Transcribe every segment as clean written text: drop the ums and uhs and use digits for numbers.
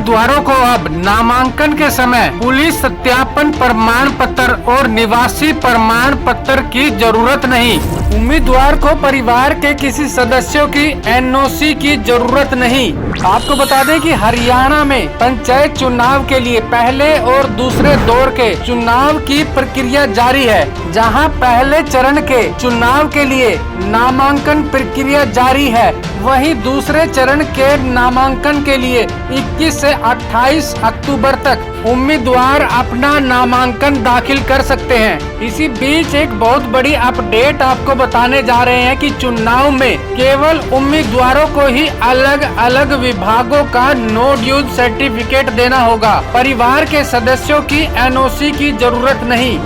उम्मीदवारों को अब नामांकन के समय पुलिस सत्यापन प्रमाण पत्र और निवासी प्रमाण पत्र की जरूरत नहीं। उम्मीदवार को परिवार के किसी सदस्यों की एनओसी की जरूरत नहीं। आपको बता दें कि हरियाणा में पंचायत चुनाव के लिए पहले और दूसरे दौर के चुनाव की प्रक्रिया जारी है। जहां पहले चरण के चुनाव के लिए नामांकन प्रक्रिया जारी है, वहीं दूसरे चरण के नामांकन के लिए 21 से 28 अक्टूबर तक उम्मीदवार अपना नामांकन दाखिल कर सकते हैं। इसी बीच एक बहुत बड़ी अपडेट आपको बताने जा रहे हैं कि चुनाव में केवल उम्मीदवारों को ही अलग अलग विभागों का नो ड्यूज सर्टिफिकेट देना होगा। परिवार के सदस्यों की एनओसी की जरूरत नहीं।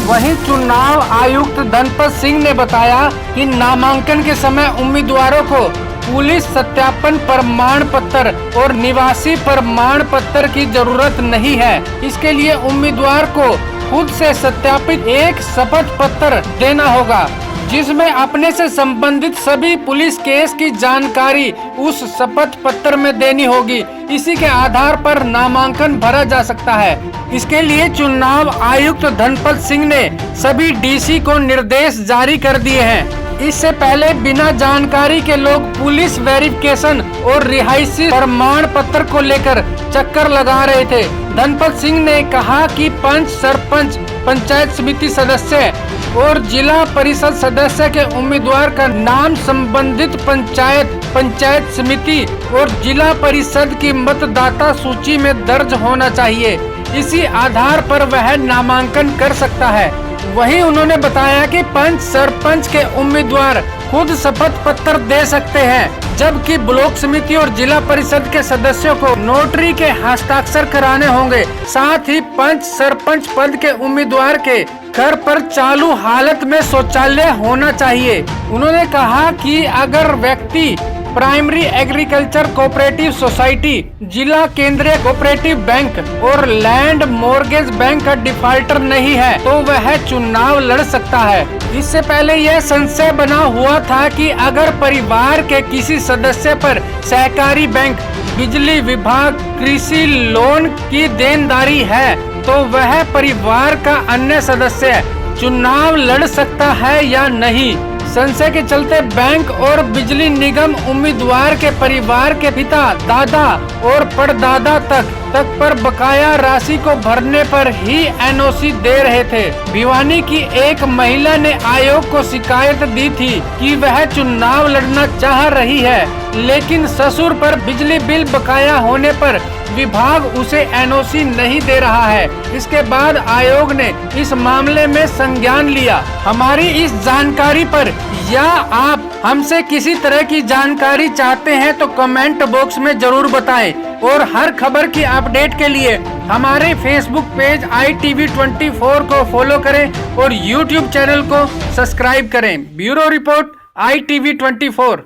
वहीं चुनाव आयुक्त धनपत सिंह ने बताया कि नामांकन के समय उम्मीदवारों को पुलिस सत्यापन प्रमाण पत्र और निवासी प्रमाण पत्र की जरूरत नहीं है। इसके लिए उम्मीदवार को खुद से सत्यापित एक शपथ पत्र देना होगा, जिसमें अपने से संबंधित सभी पुलिस केस की जानकारी उस शपथ पत्र में देनी होगी। इसी के आधार पर नामांकन भरा जा सकता है। इसके लिए चुनाव आयुक्त धनपत सिंह ने सभी डीसी को निर्देश जारी कर दिए हैं। इससे पहले बिना जानकारी के लोग पुलिस वेरिफिकेशन और रिहायशी प्रमाण पत्र को लेकर चक्कर लगा रहे थे। धनपत सिंह ने कहा कि पंच, सरपंच, पंचायत समिति सदस्य और जिला परिषद सदस्य के उम्मीदवार का नाम संबंधित पंचायत समिति और जिला परिषद की मतदाता सूची में दर्ज होना चाहिए। इसी आधार पर वह नामांकन कर सकता है। वहीं उन्होंने बताया कि पंच, सरपंच के उम्मीदवार खुद शपथ पत्र दे सकते हैं, जबकि ब्लॉक समिति और जिला परिषद के सदस्यों को नोटरी के हस्ताक्षर कराने होंगे। साथ ही पंच, सरपंच पद के उम्मीदवार के घर पर चालू हालत में शौचालय होना चाहिए। उन्होंने कहा कि अगर व्यक्ति प्राइमरी एग्रीकल्चर कोऑपरेटिव सोसाइटी, जिला केंद्रीय कोऑपरेटिव बैंक और लैंड मॉर्गेज बैंक का डिफाल्टर नहीं है तो वह चुनाव लड़ सकता है। इससे पहले यह संशय बना हुआ था कि अगर परिवार के किसी सदस्य पर सहकारी बैंक, बिजली विभाग, कृषि लोन की देनदारी है तो वह परिवार का अन्य सदस्य चुनाव लड़ सकता है या नहीं। संशय के चलते बैंक और बिजली निगम उम्मीदवार के परिवार के पिता, दादा और परदादा तक पर बकाया राशि को भरने पर ही एनओसी दे रहे थे। भिवानी की एक महिला ने आयोग को शिकायत दी थी कि वह चुनाव लड़ना चाह रही है, लेकिन ससुर पर बिजली बिल बकाया होने पर विभाग उसे एनओसी नहीं दे रहा है। इसके बाद आयोग ने इस मामले में संज्ञान लिया। हमारी इस जानकारी पर या आप हमसे किसी तरह की जानकारी चाहते हैं तो कमेंट बॉक्स में जरूर बताएं और हर खबर की अपडेट के लिए हमारे फेसबुक पेज ITV24 को फॉलो करें और यूट्यूब चैनल को सब्सक्राइब करें। Bureau report ITV24।